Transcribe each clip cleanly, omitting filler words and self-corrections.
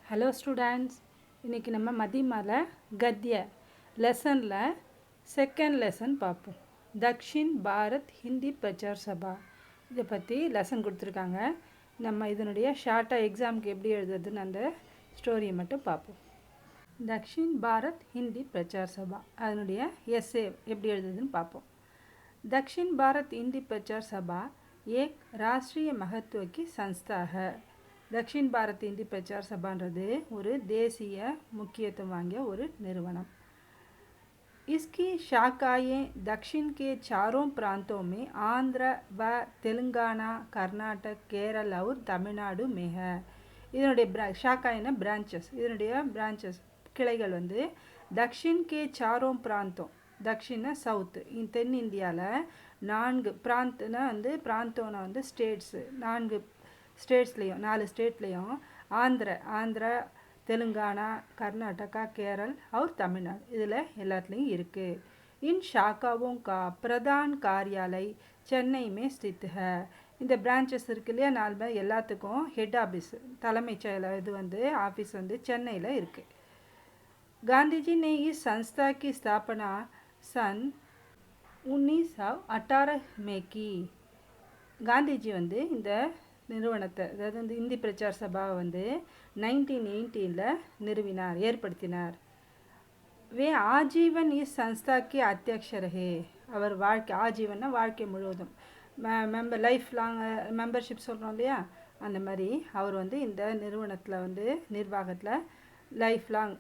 Hello students, இன்றைக்கி நம்ம மதிமலை கத்திய லெசனில் செகண்ட் லெசன் பார்ப்போம். தக்ஷின் பாரத் ஹிந்தி பிரச்சார் சபா இதை பற்றி லெசன் கொடுத்துருக்காங்க. நம்ம இதனுடைய ஷார்ட்டாக எக்ஸாமுக்கு எப்படி எழுதுறதுன்னு அந்த ஸ்டோரியை மட்டும் பார்ப்போம். தக்ஷின் பாரத் ஹிந்தி பிரச்சார் சபா அதனுடைய எஸ்ஏ எப்படி எழுதுறதுன்னு பார்ப்போம். दक्षिण भारत हिंदी प्रचार सभा एक राष्ट्रीय महत्व की संस्था है. दक्षिण भारत हिंदी प्रचार सभाன்றது ஒரு தேசிய முக்கியத்துவம் வாங்கிய ஒரு நிறுவனம். इसकी शाखाएं दक्षिण के चारों प्रांतों में आंध्र व तेलंगाना, कर्नाटक, केरल और तमिलनाडु में है. இதனுடைய शाखाएं பிரான்ச்சஸ், இதனுடைய பிரான்ச்சஸ் கிளைகள் வந்து दक्षिण के चारों प्रांतों, தக்ஷிண சவுத்து, தென்னிந்தியாவில் 4 பிராந்தனா வந்து பிராந்தோனா வந்து ஸ்டேட்ஸு, 4 ஸ்டேட்ஸ்லேயும் 4 ஸ்டேட்லேயும் ஆந்திரா, தெலுங்கானா, கர்நாடகா, கேரள் और तमिलनाडु இதில் எல்லாத்துலேயும் இருக்குது. इन शाखाओं का प्रधान कार्यालय चेन्नई में स्थित है. இந்த பிரான்ச்சஸ் இருக்கு இல்லையா, 4 பேர் எல்லாத்துக்கும் ஹெட் ஆஃபீஸ், தலைமைச் செயலர் இது வந்து ஆஃபீஸ் வந்து சென்னையில் இருக்குது. गांधी जी ने इस संस्था की स्थापना सन 1918 में की. காந்திஜி வந்து இந்த நிறுவனத்தை, அதாவது இந்த இந்தி பிரச்சார் சபாவை வந்து 1918 நிறுவினார், ஏற்படுத்தினார். வே ஆஜீவன் இஸ் संस्था के अध्यक्ष रहे. அவர் வாழ்க்கை, ஆஜீவன்னா வாழ்க்கை முழுவதும், லைஃப் லாங் மெம்பர்ஷிப் சொல்கிறோம் இல்லையா, அந்த மாதிரி அவர் வந்து இந்த நிறுவனத்தில் வந்து நிர்வாகத்தில் லைஃப் லாங்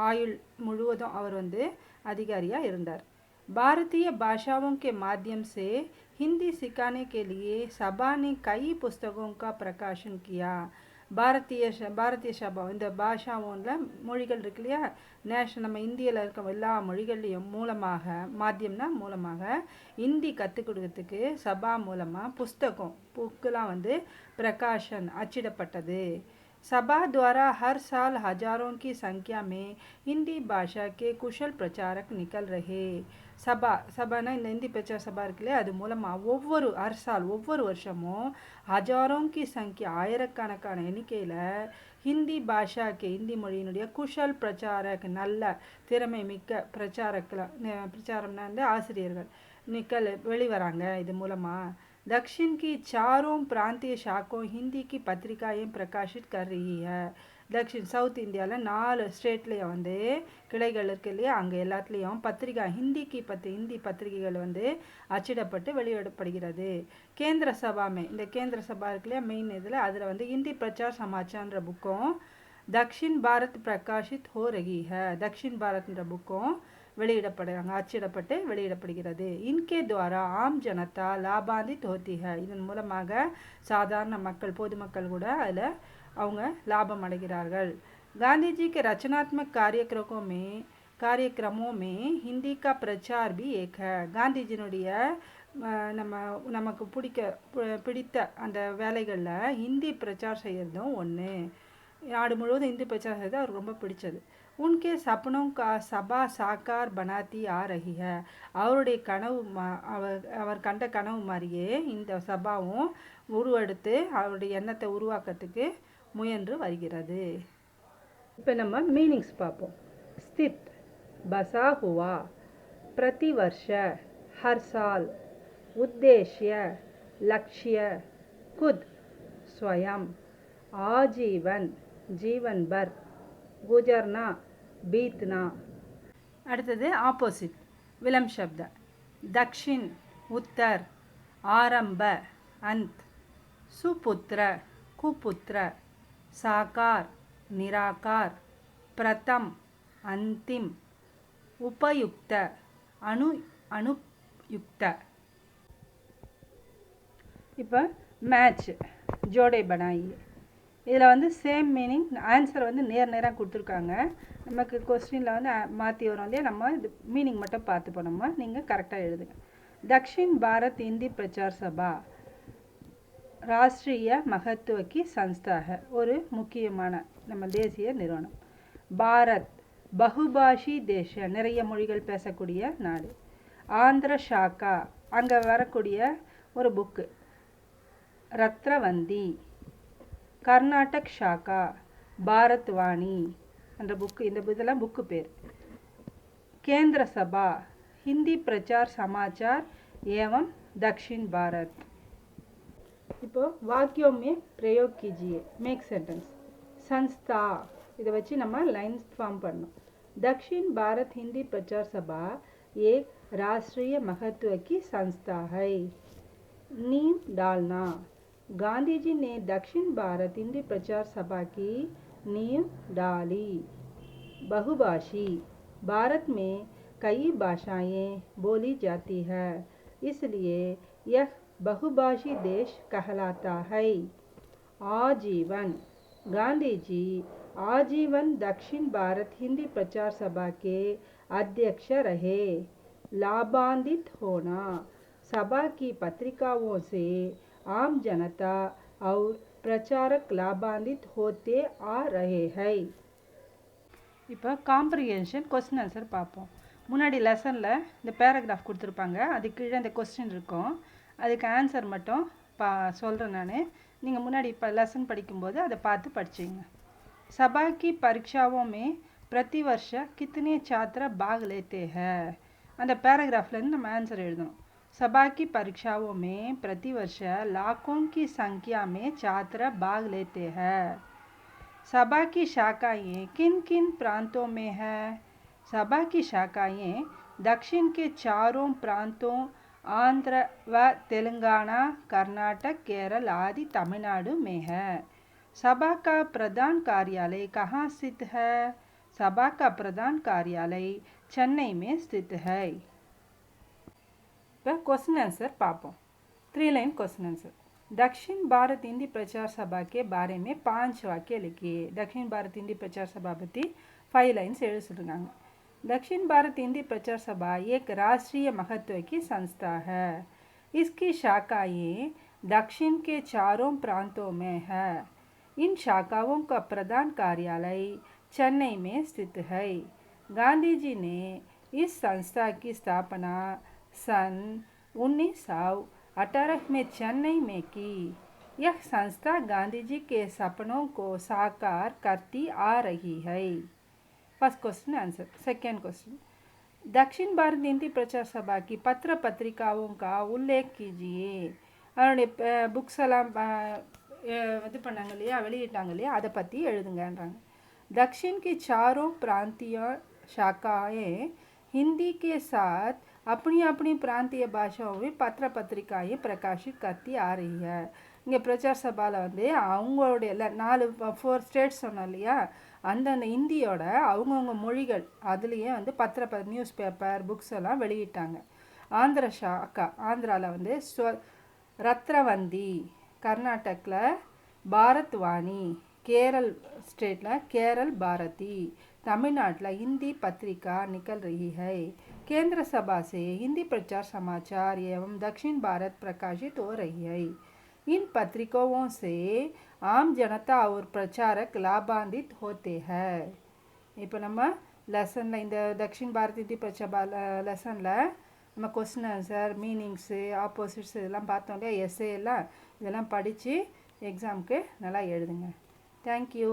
ஆயுள் முழுவதும் அவர் வந்து அதிகாரியாக இருந்தார். भारतीय भाषाओं के माध्यम से हिंदी सिखाने के लिए सभा ने कई पुस्तकों का प्रकाशन किया. பாரதிய சபா இந்த பாஷாவில் மொழிகள் இருக்கு இல்லையா, நம்ம இந்தியில் இருக்க எல்லா மொழிகள்லையும் மூலமாக, மாத்தியம்னா மூலமாக ஹிந்தி கற்றுக் கொடுக்கறதுக்கு சபா மூலமாக புக்கெலாம் வந்து பிரகாஷன் அச்சிடப்பட்டது. सभा द्वारा हर साल हजारों की संख्या में हिंदी भाषा के कुशल प्रचारक निकल रहे. சபானா இந்த இந்தி பிரச்சார சபா இருக்குல்ல, அது மூலமாக ஒவ்வொரு வருஷமும் ஹஜாரோங்கி சங்கியா, ஆயிரக்கணக்கான எண்ணிக்கையில் ஹிந்தி பாஷாக்கு, இந்தி மொழியினுடைய குஷல் பிரச்சாரக், நல்ல திறமை மிக்க பிரச்சாரம்னா வந்து ஆசிரியர்கள் வெளிவராங்க. இது மூலமாக दक्षिण की चारों प्रांतीय शाखों हिंदी की पत्रिकाएं प्रकाशित कर रही है. தக்ஷின் சவுத் இந்தியாவில் 4 ஸ்டேட்லேயும் வந்து கிளைகள் இருக்கு இல்லையா, அங்கே எல்லாத்துலேயும் ஹிந்தி பத்திரிகைகள் வந்து அச்சிடப்பட்டு வெளியிடப்படுகிறது. கேந்திர சபாமே, இந்த கேந்திர சபா இருக்கு இல்லையா மெயின் இதில், அதில் வந்து ஹிந்தி பிரச்சார் சமாச்சார்ன்ற புக்கும் தக்ஷின் பாரத் பிரகாஷித் ஹோ ரஹி ஹை. தக்ஷின் பாரத்ன்ற புக்கும் அச்சிடப்பட்டு வெளியிடப்படுகிறது. இன்கே துவாரா ஆம் ஜனதா லாபாந்தித் ஹோத்தி ஹை. இதன் மூலமாக சாதாரண மக்கள், பொதுமக்கள் கூட அதில் அவங்க லாபம் அடைகிறார்கள். गांधी जी के रचनात्मक कार्यक्रमों में हिंदी का प्रचार भी एक है. காந்திஜினுடைய நமக்கு பிடித்த அந்த வேலைகளில் ஹிந்தி பிரச்சார் செய்கிறதும் ஒன்று. நாடு முழுவதும் ஹிந்தி பிரச்சாரம் செய்கிறது அவருக்கு ரொம்ப பிடிச்சது. उनके सपनों का सभा साकार बनाती आ रही है. அவருடைய கனவு, அவர் கண்ட கனவு மாதிரியே இந்த சபாவும் உருவெடுத்து அவருடைய எண்ணத்தை உருவாக்கத்துக்கு முயன்று வருகிறது. இப்போ நம்ம மீனிங்ஸ் பார்ப்போம். स्थित, बसा हुआ, प्रतिवर्ष, हर साल, उद्देश्य, लक्ष्य, खुद, स्वयं, आजीवन, जीवन भर, गुजरना, बीतना. அடுத்தது ஆப்போசிட், விலம் शब्द. दक्षिण उत्तर, आरंभ अंत, सुपुत्र कुपुत्र, साकार निराकार, प्रथम अंतिम, उपयुक्त अनुयुक्त. இப்போ மேட்ச், ஜோடை बनाइए. இதில் வந்து சேம் மீனிங், ஆன்சர் வந்து நேராக கொடுத்துருக்காங்க. நமக்கு கொஸ்டினில் வந்து மாற்றி வரும் இல்லையா, நம்ம இது மீனிங் மட்டும் பார்த்துப்போம். நீங்கள் கரெக்டாக எழுதுங்க. दक्षिण भारत हिंदी प्रचार सभा ராஷ்ட்ரிய மகத்துவ கி சன்ஸ்தா है. ஒரு முக்கியமான நம்ம தேசிய நிறுவனம். பாரத் பகுபாஷி தேச, நிறைய மொழிகள் பேசக்கூடிய நாடு. ஆந்திர ஷாக்கா, அங்கே வரக்கூடிய ஒரு புக்கு ரத்ரவந்தி. कर्नाटक शाखा பாரத்வாணி என்ற புக்கு, இதெல்லாம் புக்கு பேர். केंद्र सभा हिंदी प्रचार समाचार एवं दक्षिण भारत. இப்போ वाक्यों में प्रयोग कीजिए. Make sentence. संस्था இதை வச்சு நம்ம லைன்ஸ் ஃபார்ம் பண்ணணும். दक्षिण भारत हिंदी प्रचार सभा एक राष्ट्रीय महत्व की संस्था है. नींव डालना. गांधी जी ने दक्षिण भारत हिंदी प्रचार सभा की नींव डाली. बहुभाषी. भारत में कई भाषाएं बोली जाती है, इसलिए यह बहुभाषी देश कहलाता है. आजीवन. गांधी जी आजीवन दक्षिण भारत हिंदी प्रचार सभा के अध्यक्ष रहे. लाभान्वित होना. सभा की पत्रिकाओं से आम जनता और प्रचारक लाभान्वित होते आ रहे हैं. இப்போ காம்ப்ரிஹென்ஷன் கொஸ்டின் ஆன்சர் பார்ப்போம். முன்னாடி லெசனில் இந்த பேராகிராஃப் கொடுத்துருப்பாங்க, அதுக்கு கீழே இந்த கொஸ்டின் இருக்கும், அதுக்கு ஆன்சர் மட்டும் சொல்கிறேன் நான். நீங்கள் முன்னாடி இப்போ லெசன் படிக்கும்போது அதை பார்த்து படிச்சிங்க. सभा की परीक्षाओं में प्रतिवर्ष कितने छात्र भाग लेते हैं. அந்த பேராகிராஃப்லேருந்து நம்ம ஆன்சர் எழுதணும். सभा की परीक्षाओं में प्रतिवर्ष लाखों की संख्या में छात्र भाग लेते हैं. सभा की शाखाएं किन किन प्रांतों में है. सभा की शाखाएं दक्षिण के चारों प्रांतों आंध्र व तेलंगाना, कर्नाटक, केरल आदि तमिलनाडु में है. सभा का प्रधान कार्यालय कहाँ स्थित है. सभा का प्रधान कार्यालय चेन्नई में स्थित है. क्वेश्चन आंसर पापों. 3 लाइन क्वेश्चन आंसर. दक्षिण भारत हिंदी प्रचार सभा के बारे में 5 वाक्य लिखिए. दक्षिण भारत हिंदी प्रचार सभा பற்றி 5 लाइन्स எழுத சொல்லிருக்காங்க. दक्षिण भारत हिंदी प्रचार सभा एक राष्ट्रीय महत्व की संस्था है. इसकी शाखाएं दक्षिण के चारों प्रांतों में है. इन शाखाओं का प्रधान कार्यालय चेन्नई में स्थित है. गांधी जी ने इस संस्था की स्थापना सन 1918 में चेन्नई में की. यह संस्था गांधी जी के सपनों को साकार करती आ रही है. First question answer. Second question. दक्षिण भारत हिंदी प्रचार सभा की पत्र पत्रिकाओं का उल्लेख कीजिए. அவனுடைய புக்ஸ் எல்லாம் இது பண்ணாங்க இல்லையா, வெளியிட்டாங்க இல்லையா, அதை பற்றி எழுதுங்கன்றாங்க. दक्षिण की चारों प्रांतीय शाखाएं हिंदी के साथ अपनी अपनी प्रांतीय भाषाओं में पत्र पत्रिकाएं प्रकाशित करती आ रही है. இங்கே பிரச்சார் சபாவில் வந்து அவங்களுடைய 4 ஸ்டேட்ஸ் சொன்னோம் இல்லையா, அந்தந்த இந்தியோட அவங்கவுங்க மொழிகள் அதுலேயே வந்து நியூஸ் பேப்பர் புக்ஸ் எல்லாம் வெளியிட்டாங்க. ஆந்திர ஷாக்கா ஆந்திராவில் வந்து ரத்ரவந்தி, கர்நாடகில் பாரத்வாணி, केरल स्टेट केरल भारती, तमिलनाडु हिंदी पत्रिका निकल रही है. केंद्र सभा से हिंदी प्रचार समाचार एवं दक्षिण भारत प्रकाशित हो रही है. इन पत्रिकाओं से आम जनता और प्रचारक लाभान्वित होते हैं. இப்போ நம்ம லெசனில் இந்த தக்ஷின் பாரத் ஹிந்தி பிரச்சார் லெசனில் நம்ம கொஸ்டின் ஆன்சர், மீனிங்ஸு, ஆப்போசிட்ஸ் இதெல்லாம் பார்த்தோம் இல்லையா, எஸ்ஏ எல்லாம் இதெல்லாம் படித்து எக்ஸாமுக்கு நல்லா எழுதுங்க. Thank you.